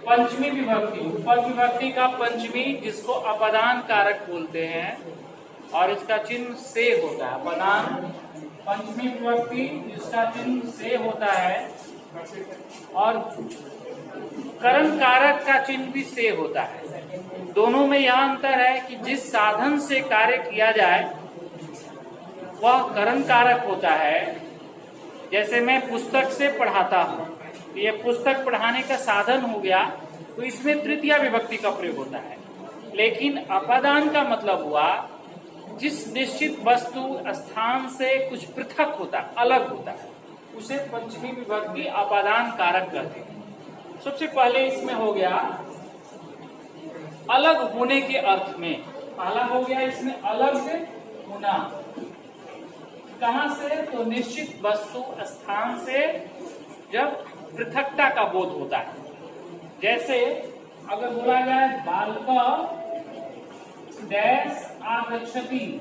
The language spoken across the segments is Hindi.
पंचमी विभक्ति, उपपद विभक्ति का पंचमी, जिसको अपदान कारक बोलते हैं और इसका चिन्ह से होता है। अपदान पंचमी विभक्ति जिसका चिन्ह से होता है और करण कारक का चिन्ह भी से होता है। दोनों में यह अंतर है कि जिस साधन से कार्य किया जाए वह करण कारक होता है। जैसे मैं पुस्तक से पढ़ाता हूँ, ये पुस्तक पढ़ाने का साधन हो गया, तो इसमें तृतीया विभक्ति का प्रयोग होता है। लेकिन अपदान का मतलब हुआ जिस निश्चित वस्तु स्थान से कुछ पृथक होता है, अलग होता है, उसे पंचमी विभक्ति अपदान कारक कहते हैं। सबसे पहले इसमें हो गया अलग होने के अर्थ में, पहला हो गया इसमें अलग होना। कहां से? तो निश्चित वस्तु स्थान से जब पृथकता का बोध होता है। जैसे अगर बोला जाए बालका डैश आगच्छति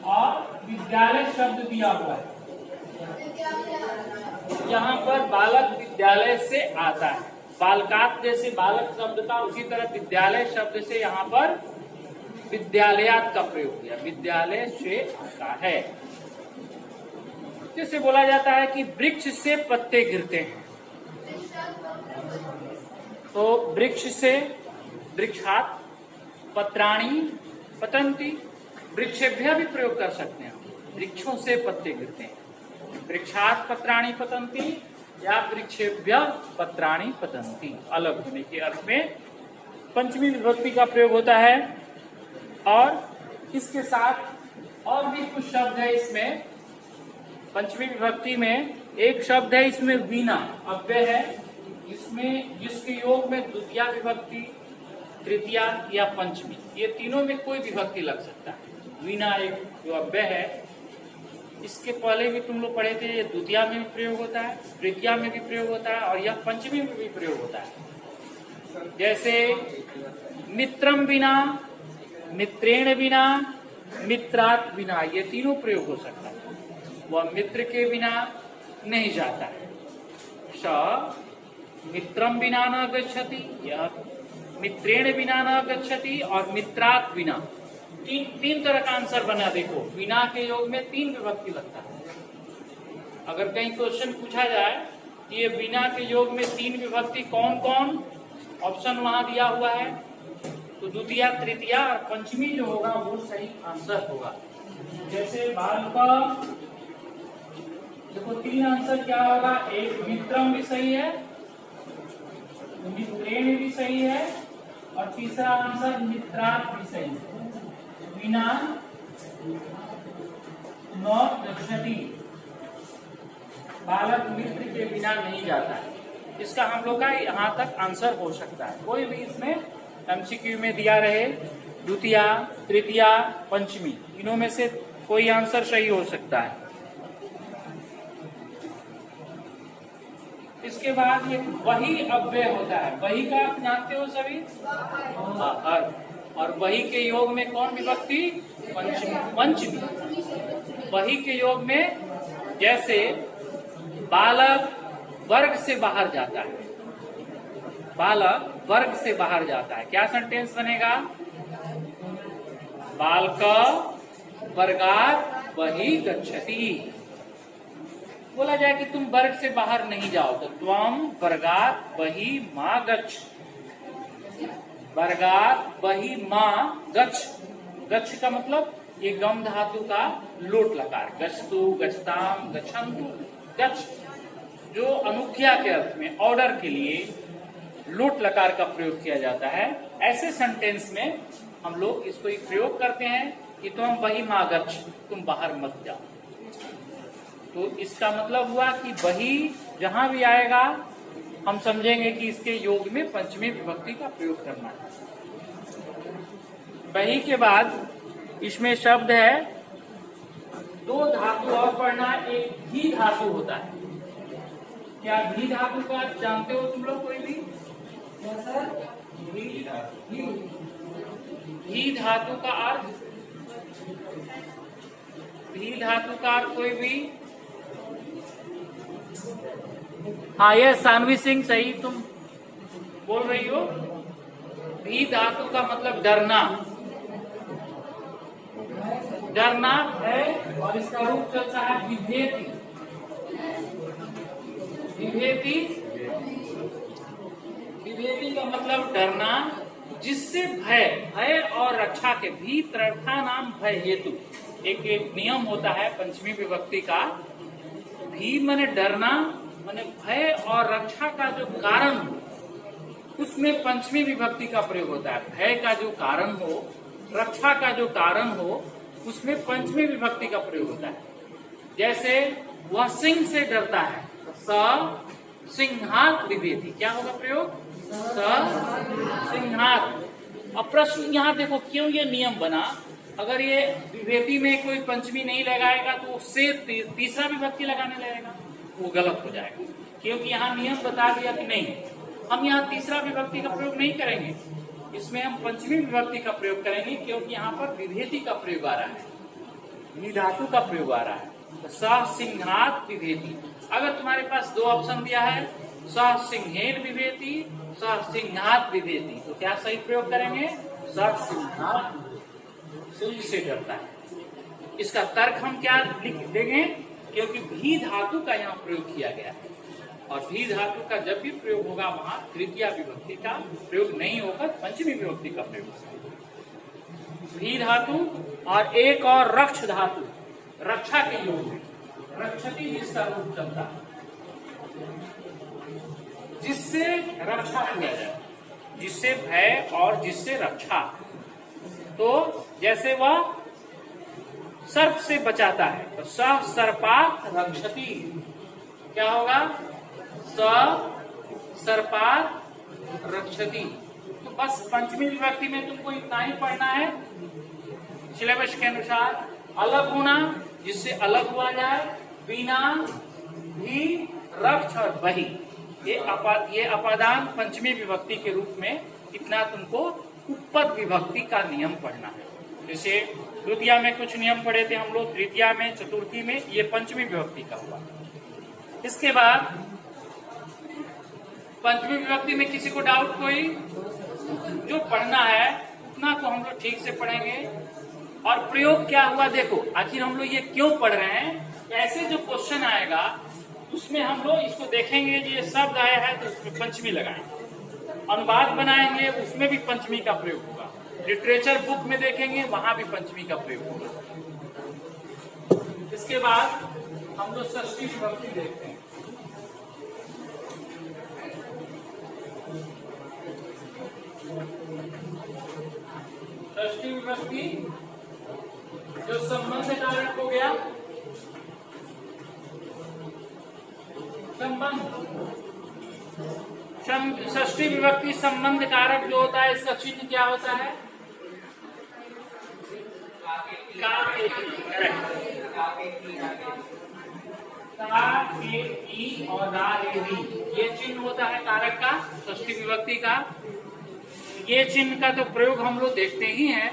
और विद्यालय शब्द दिया हुआ है, यहाँ पर बालक विद्यालय से आता है। बालकात जैसे बालक शब्द का, उसी तरह विद्यालय शब्द से यहाँ पर विद्यालयात का प्रयोग किया, विद्यालय से आता है। जैसे बोला जाता है कि वृक्ष से पत्ते गिरते हैं, तो वृक्ष से वृक्षात पत्राणि पतंती, वृक्षेभ्य भी प्रयोग कर सकते हैं। वृक्षों से पत्ते गिरते हैं, वृक्षात पत्राणि पतंती या वृक्षेभ्य पत्राणि पतंती, अलग होने के अर्थ में पंचमी विभक्ति का प्रयोग होता है। और इसके साथ और भी कुछ शब्द है इसमें। पंचमी विभक्ति में एक शब्द है इसमें वीणा, अव्यय है, इसमें जिसके योग में द्वितीया विभक्ति, तृतीया या पंचमी, ये तीनों में कोई विभक्ति लग सकता है। वीणा एक जो अव्यय है, इसके पहले भी तुम लोग पढ़े थे, ये द्वितीया में भी प्रयोग होता है, तृतीया में भी प्रयोग होता है और यह पंचमी में भी प्रयोग होता है। जैसे मित्रम बिना, मित्रेण बिना, मित्रात् बिना, ये तीनों प्रयोग हो सकता है। वह मित्र के बिना नहीं जाता है। स मित्रम बिना न गच्छति, यह मित्रेण बिना न गच्छति और मित्रात् बिना। तीन तरह का आंसर बना। देखो, बिना के योग में तीन विभक्ति लगता है। अगर कहीं क्वेश्चन पूछा जाए कि ये बिना के योग में तीन विभक्ति कौन कौन, ऑप्शन वहां दिया हुआ है, तो द्वितीया, तृतीया और पंचमी जो होगा वो सही आंसर होगा। जैसे बाल का देखो तीन आंसर क्या होगा, एक मित्रम भी सही है, मित्रेण भी सही है और तीसरा आंसर मित्रात् भी सही है। बिना न गच्छति, बालक मित्र के बिना नहीं जाता है। इसका हम लोग का यहाँ तक आंसर हो सकता है। कोई भी इसमें एमसीक्यू में दिया रहे, द्वितीया, तृतीया, पंचमी, इनों में से कोई आंसर सही हो सकता है। इसके बाद ये वही अव्यय होता है। वही का आप जानते हो सभी, और वही के योग में कौन विभक्ति? पंचमी। वही के योग में जैसे बालक वर्ग से बाहर जाता है, बालक वर्ग से बाहर जाता है, क्या सेंटेंस बनेगा? बालक वर्गात् वही गच्छति। बोला जाए कि तुम वर्ग से बाहर नहीं जाओ, तो त्वम वर्गात् वही मा गच्छ, वर्गात् वही माँ गच्छ। गच्छ का मतलब ये गम धातु का लोट लकार, गच्छतु, गच्छताम, गच्छन्तु, गच्छ, जो अनुज्ञा के अर्थ में, ऑर्डर के लिए लोट लकार का प्रयोग किया जाता है। ऐसे सेंटेंस में हम लोग इसको एक प्रयोग करते हैं कि तुम वही माँ गच्छ, तुम बाहर मत जाओ। तो इसका मतलब हुआ कि वही जहां भी आएगा हम समझेंगे कि इसके योग में पंचमी विभक्ति का प्रयोग करना है। वही के बाद इसमें शब्द है, दो धातु और पढ़ना। एक भी धातु होता है। क्या भी धातु का आप जानते हो तुम लोग? कोई भी? भी धातु का अर्थ, भी धातु का अर्थ कोई भी? हाँ, ये सानवी सिंह सही तुम बोल रही हो। भी धातु का मतलब डरना, डरना है, और इसका रूप चलता है विभेति। विभेति, विभेति का मतलब डरना, जिससे भय, भय और रक्षा के भी तृर्था नाम भय हेतु। एक नियम होता है पंचमी विभक्ति का, भी माने डरना, माने भय और रक्षा का जो कारण हो, उसमें पंचमी विभक्ति का प्रयोग होता है। भय का जो कारण हो, रक्षा का जो कारण हो, उसमें पंचमी विभक्ति का प्रयोग होता है। जैसे वह सिंह से डरता है, स सिंहात विभेति। क्या होगा प्रयोग? स सिंहात। अब प्रश्न यहाँ देखो, क्यों ये नियम बना? अगर ये विभेति में कोई पंचमी नहीं लगाएगा तो उससे तीसरा विभक्ति लगाने लगेगा, वो गलत हो जाएगा। क्योंकि यहाँ नियम बता दिया कि नहीं, हम यहाँ तीसरा विभक्ति का प्रयोग नहीं करेंगे, इसमें हम पंचमी विभक्ति का प्रयोग करेंगे, क्योंकि यहाँ पर विभेति का प्रयोग आ रहा है, निधातु का प्रयोग आ रहा है। तो स सिंहात विभेति। अगर तुम्हारे पास दो ऑप्शन दिया है, स सिंहेन विभेति, स सिंहात विभेति, तो क्या सही प्रयोग करेंगे? स सिंहात, सिंह से डरता है। इसका तर्क हम क्या लिख देंगे? क्योंकि भी धातु का यहाँ प्रयोग किया गया है, और भी धातु का जब भी प्रयोग होगा वहां तृतीया विभक्ति का प्रयोग नहीं होगा, पंचमी विभक्ति का प्रयोग होगा। भी धातु और एक और रक्ष धातु, रक्षा के योग में रक्षति जिसका रूप चलता है, जिससे रक्षा किया जाए, जिससे भय और जिससे रक्षा। तो जैसे वह सर्प से बचाता है, तो स सर्पात रक्षति। क्या होगा? स सर्पात रक्षति। तो बस पंचमी विभक्ति में तुमको इतना ही पढ़ना है सिलेबस के अनुसार। अलग होना, जिससे अलग हुआ जाए, बिना, भी, रक्ष और बही, ये अपादान पंचमी विभक्ति के रूप में इतना तुमको उपपद विभक्ति का नियम पढ़ना है। जैसे द्वितीया में कुछ नियम पढ़े थे हम लोग, तृतीया में, चतुर्थी में, ये पंचमी विभक्ति का हुआ। इसके बाद पंचमी विभक्ति में किसी को डाउट कोई? जो पढ़ना है उतना तो हम लोग ठीक से पढ़ेंगे। और प्रयोग क्या हुआ देखो, आखिर हम लोग ये क्यों पढ़ रहे हैं? ऐसे जो क्वेश्चन आएगा उसमें हम लोग इसको देखेंगे, ये शब्द आया है तो उसमें पंचमी लगाएंगे। अनुवाद बनाएंगे, उसमें भी पंचमी का प्रयोग होगा। लिटरेचर बुक में देखेंगे, वहां भी पंचमी का प्रयोग होगा। इसके बाद हम लोग षष्ठी विभक्ति देखते हैं। षष्ठी विभक्ति जो संबंध कारक हो गया, षष्ठी विभक्ति संबंध कारक जो होता है, इसका चिन्ह क्या होता है? और ये चिन्ह होता है कारक का, षष्ठी विभक्ति का। ये चिन्ह का तो प्रयोग हम लोग देखते ही हैं।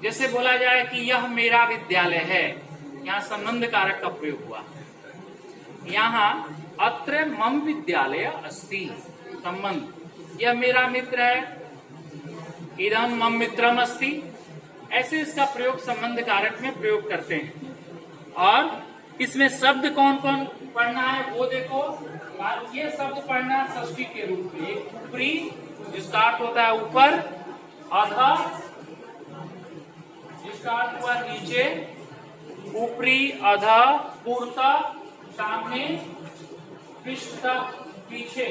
जैसे बोला जाए कि यह मेरा विद्यालय है, यहाँ संबंध कारक का प्रयोग हुआ। यहाँ अत्र मम विद्यालय अस्ति, संबंध, यह मेरा मित्र है, इदम मम मित्रम अस्ति। ऐसे इसका प्रयोग संबंध कारक में प्रयोग करते हैं। और इसमें शब्द कौन कौन पढ़ना है वो देखो। ये शब्द पढ़ना षष्ठी के रूप में, ऊपरी जिसका अर्थ होता है ऊपर, अधः जिसका अर्थ हुआ नीचे, ऊपरी, अधः, पूर्वतः सामने, पृष्ठतः पीछे।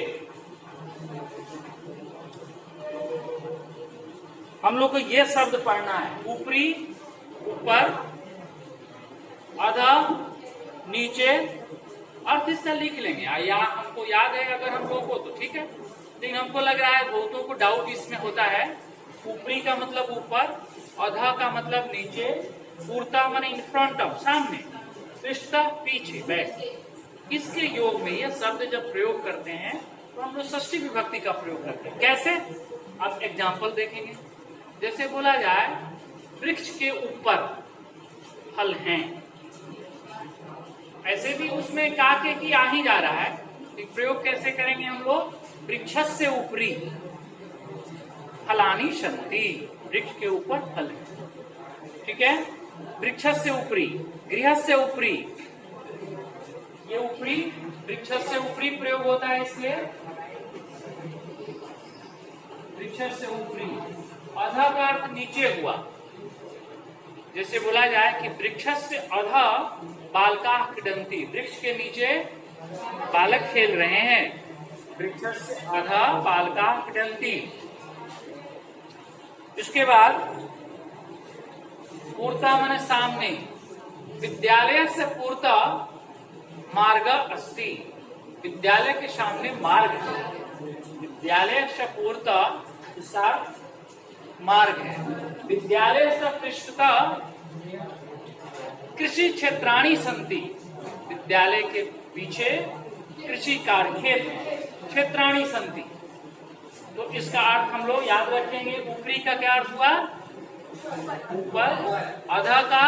हम लोग को ये शब्द पढ़ना है, ऊपरी, ऊपर, अधः, नीचे। अर्थ इसका लिख लेंगे या हमको याद है अगर हम लोगों को तो ठीक है, लेकिन हमको लग रहा है बहुतों को डाउट इसमें होता है। ऊपरी का मतलब ऊपर, अधः का मतलब नीचे, पूर्ता माने इन फ्रंट ऑफ, सामने, पृष्ठतः पीछे, बैक। इसके योग में ये शब्द जब प्रयोग करते हैं तो हम लोग षष्ठी विभक्ति का प्रयोग करते हैं। कैसे? अब एग्जाम्पल देखेंगे। जैसे बोला जाए वृक्ष के ऊपर फल हैं, ऐसे भी उसमें काके की आ ही जा रहा है, प्रयोग कैसे करेंगे हम लोग? वृक्षस्य ऊपरी फलानी सन्ति, वृक्ष के ऊपर फल है, ठीक है। वृक्षस्य ऊपरी, गृहस्य ऊपरी, ये ऊपरी वृक्षस्य ऊपरी प्रयोग होता है, इसलिए वृक्षस्य ऊपरी। अधः का अर्थ नीचे हुआ, जैसे बोला जाए कि वृक्षस्य अधः बालकाः क्रीडन्ति, वृक्ष के नीचे बालक खेल रहे हैं। वृक्षस्य अधः बालकाः क्रीडन्ति। इसके बाद पूर्ता माने सामने, विद्यालय से पूर्ता मार्ग अस्ति, विद्यालय के सामने मार्ग है। विद्यालय से पूर्ता मार्ग है। विद्यालय से पृष्ठतः कृषि क्षेत्राणि सन्ति, विद्यालय के पीछे कृषि कार्य खेत क्षेत्राणि सन्ति। तो इसका अर्थ हम लोग याद रखेंगे। ऊपरी का क्या अर्थ हुआ? ऊपर, अधः का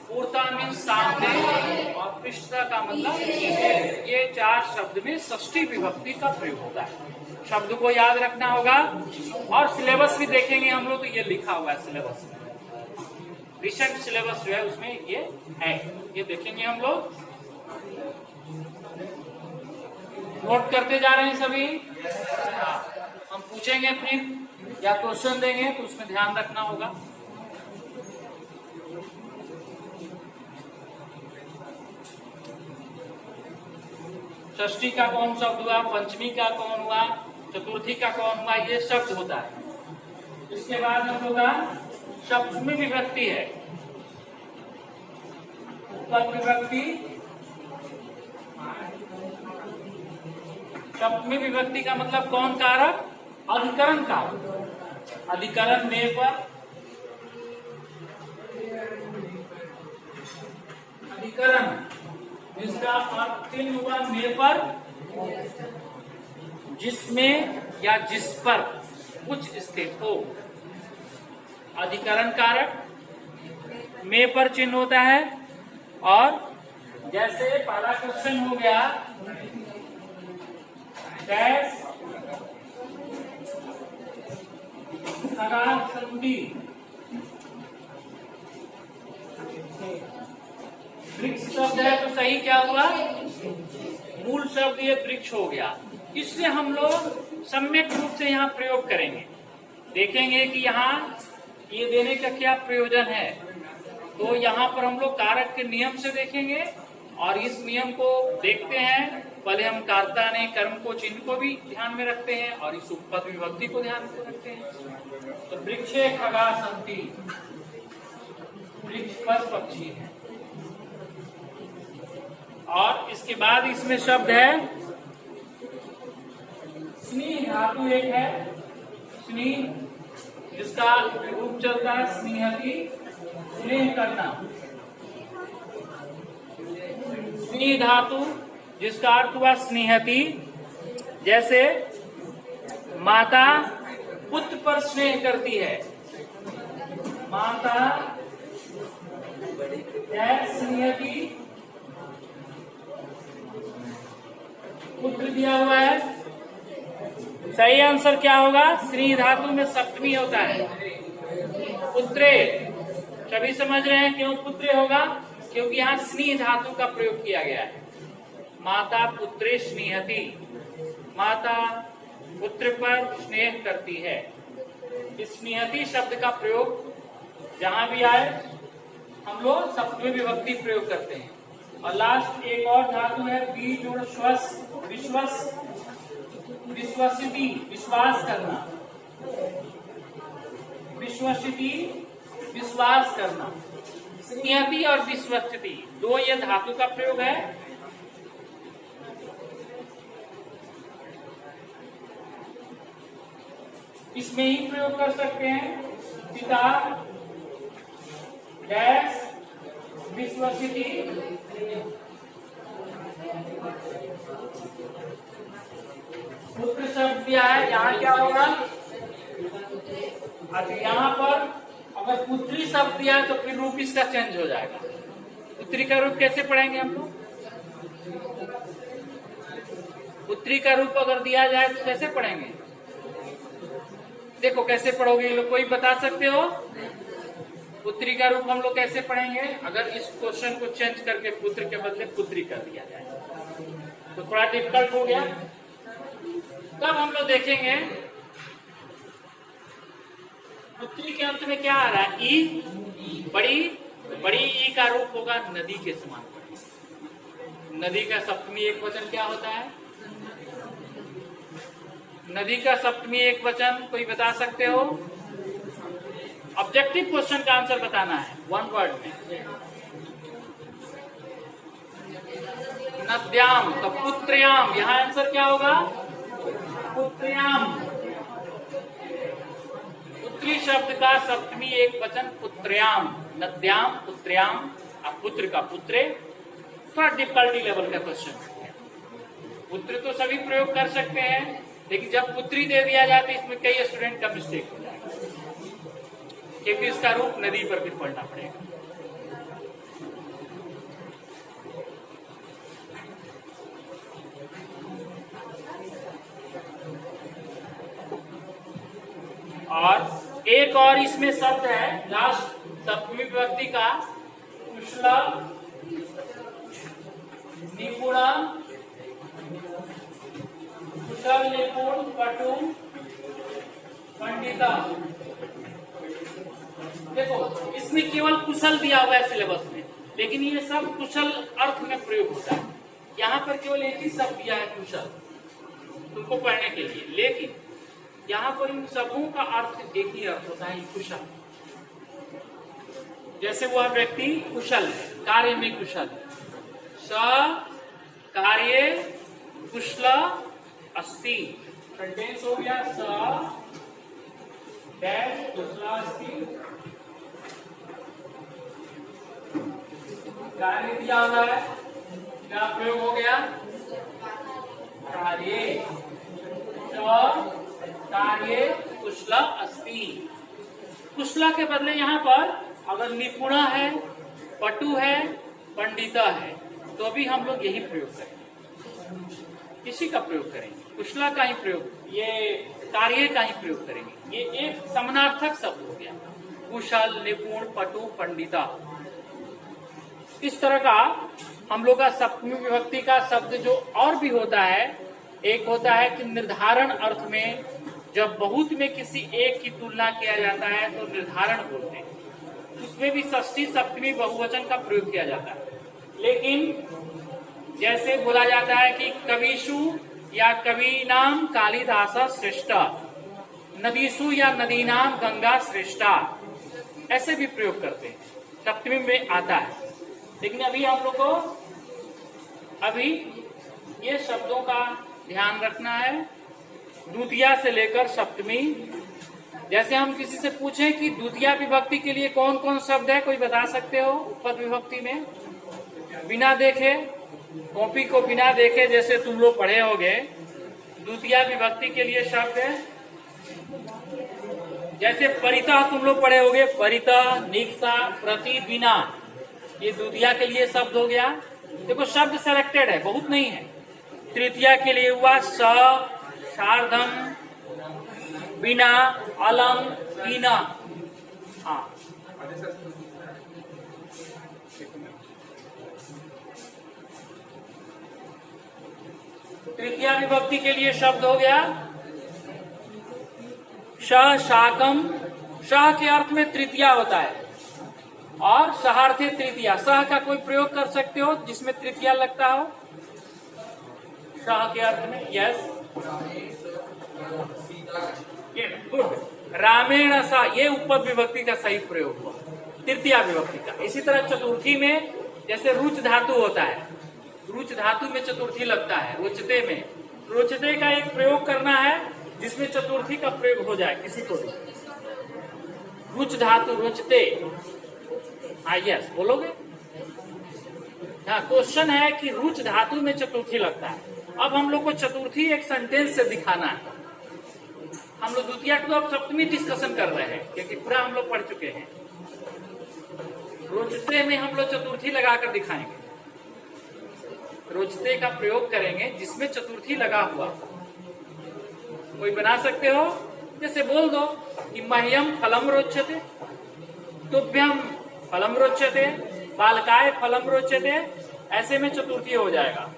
पूर्ता मीन्स सामने, और पृष्ठता का मतलब नीचे। ये चार शब्द में षष्ठी विभक्ति का प्रयोग होता है। शब्द को याद रखना होगा, और सिलेबस भी देखेंगे हम लोग तो ये लिखा हुआ है सिलेबस में, रिसेंट सिलेबस जो है उसमें ये है, ये देखेंगे हम लोग। नोट करते जा रहे हैं सभी। हम पूछेंगे फिर या क्वेश्चन देंगे तो उसमें ध्यान रखना होगा। षष्ठी का कौन शब्द हुआ, पंचमी का कौन हुआ, चतुर्थी का कौन हुआ, ये शब्द होता है। इसके बाद हम लोग का सप्तमी विभक्ति है। विभक्ति, सप्तमी विभक्ति का मतलब कौन कारक? अधिकरण कारक। अधिकरण में पर, अधिकरण इसका अर्थ चिन्ह हुआ में पर, जिसमें या जिस पर कुछ स्थित हो। अधिकरण कारक में पर चिन्ह होता है। और जैसे पहला क्वेश्चन हो गया, डैश खगाः सन्ति, वृक्ष शब्द है तो सही क्या हुआ? मूल शब्द ये वृक्ष हो गया। इससे हम लोग सम्यक रूप से यहाँ प्रयोग करेंगे, देखेंगे कि यहाँ ये देने का क्या प्रयोजन है। तो यहाँ पर हम लोग कारक के नियम से देखेंगे, और इस नियम को देखते हैं। पहले हम कर्ता ने कर्म को, चिन्ह को भी ध्यान में रखते हैं, और इस उपपद विभक्ति को ध्यान में रखते हैं। तो वृक्षे खगाः सन्ति, वृक्ष पर पक्षी है। और इसके बाद इसमें शब्द है स्नेह धातु एक है, स्नेह, जिसका रूप चलता है स्नेहति, स्नेह करना। स्नेह धातु जिसका अर्थ हुआ स्नेहति, जैसे माता पुत्र पर स्नेह करती है, माता स्नेहति, पुत्र दिया हुआ है। सही आंसर क्या होगा? स्त्री धातु में सप्तमी होता है, पुत्रे। सभी समझ रहे हैं क्यों पुत्रे होगा? क्योंकि यहाँ स्नेह धातु का प्रयोग किया गया है। माता पुत्रे स्नेहति, माता पुत्र पर स्नेह करती है। इस स्नेहति शब्द का प्रयोग जहां भी आए हम लोग सप्तमी विभक्ति प्रयोग करते हैं। और लास्ट एक और धातु है बी जोड़ श्वस, विश्वस, विश्वसिति, विश्वास करना, विश्वसिति विश्वास करना। स्नेहति और विश्वसिति दो ये धातु का प्रयोग है। इसमें ही प्रयोग कर सकते हैं। पिता डैश विश्वसिति, पुत्र शब्द दिया है, यहाँ क्या होगा? अच्छा, यहाँ पर अगर पुत्री शब्द दिया है तो फिर रूप इसका चेंज हो जाएगा। पुत्री का रूप कैसे पढ़ेंगे हम लोग? पुत्री का रूप अगर दिया जाए तो कैसे पढ़ेंगे? देखो कैसे पढ़ोगे ये लोग, कोई बता सकते हो? पुत्री का रूप हम लोग कैसे पढ़ेंगे अगर इस क्वेश्चन को चेंज करके पुत्र के बदले पुत्री कर दिया जाए? तो थोड़ा डिफिकल्ट हो गया। तब हम लोग देखेंगे पुत्री के अंत में क्या आ रहा है? ई। बड़ी ई का रूप होगा नदी के समान। नदी का सप्तमी एक वचन क्या होता है? नदी का सप्तमी एक वचन कोई बता सकते हो? ऑब्जेक्टिव क्वेश्चन का आंसर बताना है वन वर्ड में। नद्याम तो पुत्र्याम, यहां आंसर क्या होगा? पुत्र्याम। पुत्री शब्द का सप्तमी एक वचन पुत्र्याम, नद्याम पुत्र्याम, अब पुत्र का पुत्रे। थोड़ा डिफिकल्टी लेवल का क्वेश्चन। पुत्र तो सभी प्रयोग कर सकते हैं, लेकिन जब पुत्री दे दिया जाए तो इसमें कई स्टूडेंट का मिस्टेक हो जाएगा, क्योंकि इसका रूप नदी पर भी पढ़ना पड़ेगा। और एक और इसमें शब्द है लास्ट सप्तमी विभक्ति का, कुशला, निपुणा, कुशल, निपुण, पटु, पंडिता। देखो इसमें केवल कुशल दिया हुआ है सिलेबस में, लेकिन ये सब कुशल अर्थ में प्रयोग होता है। यहाँ पर केवल एक ही शब्द दिया है कुशल तुमको पढ़ने के लिए, लेकिन यहाँ पर इन सबों का अर्थ एक ही अर्थ होता है, कुशल। जैसे वह व्यक्ति कुशल है, कार्य में कुशल है। स कार्य कुशल अस्ति, सेंटेंस हो गया। स डैश कुशल अस्ति, कार्य दिया हुआ है, क्या प्रयोग हो गया? कार्य। कार्य कुशल अस्ति। कुशला के बदले यहाँ पर अगर निपुणा है, पटु है, पंडिता है, तो भी हम लोग यही प्रयोग करेंगे। इसी का प्रयोग करेंगे, कुशला का ही प्रयोग, ये कार्य का ही प्रयोग करेंगे। ये एक समानार्थक शब्द हो गया, कुशल, निपुण, पटु, पंडिता। इस तरह का हम लोग का सप्तमी विभक्ति का शब्द जो और भी होता है, एक होता है कि निर्धारण अर्थ में जब बहुत में किसी एक की तुलना किया जाता है तो निर्धारण बोलते हैं, उसमें भी षष्ठी सप्तमी बहुवचन का प्रयोग किया जाता है। लेकिन जैसे बोला जाता है कि कविषु या कवि नाम कालिदास श्रेष्ठा, नदीसु या नदी नाम गंगा श्रेष्ठा, ऐसे भी प्रयोग करते हैं, सप्तमी में आता है। लेकिन अभी हम लोग को अभी ये शब्दों का ध्यान रखना है, द्वितीया से लेकर सप्तमी। जैसे हम किसी से पूछें कि द्वितीया विभक्ति के लिए कौन कौन शब्द है, कोई बता सकते हो? उपपद विभक्ति में बिना देखे, कॉपी को बिना देखे जैसे तुम लोग पढ़े होगे, द्वितीया विभक्ति के लिए शब्द है। जैसे परिता तुम लोग पढ़े होगे, परिता, निक्सा, प्रति, बिना, ये द्वितीया के लिए शब्द हो गया। देखो शब्द सेलेक्टेड है, बहुत नहीं है। तृतीया के लिए हुआ स, सार्धम, बिना, अलम, हीना। हाँ, तृतीया विभक्ति के लिए शब्द हो गया श, शाकम। शाह के अर्थ में तृतीया होता है, और सहार्थे तृतीया। सह का कोई प्रयोग कर सकते हो जिसमें तृतीया लगता हो शाह के अर्थ में? यस, ये गुड। रामेण सा, ये उपपद विभक्ति का सही प्रयोग हुआ, तृतीया विभक्ति का। इसी तरह चतुर्थी में जैसे रुच धातु होता है, रुच धातु में चतुर्थी लगता है, रोचते में। रोचते का एक प्रयोग करना है जिसमें चतुर्थी का प्रयोग हो जाए किसी को भी। रुच धातु, रोचते। हाँ यस, बोलोगे? हाँ, क्वेश्चन है कि रुच धातु में चतुर्थी लगता है। अब हम लोग को चतुर्थी एक सेंटेंस से दिखाना है। हम लोग द्वितीया टू अब सप्तमी डिस्कशन कर रहे हैं, क्योंकि पूरा हम लोग पढ़ चुके हैं। रोचते में हम लोग चतुर्थी लगाकर दिखाएंगे। रोचते का प्रयोग करेंगे जिसमें चतुर्थी लगा हुआ। कोई बना सकते हो? जैसे बोल दो कि मह्यम फलम रोचते, तुभ्यम फलम रोचते, बालकाय फलम रोचते, ऐसे में चतुर्थी हो जाएगा।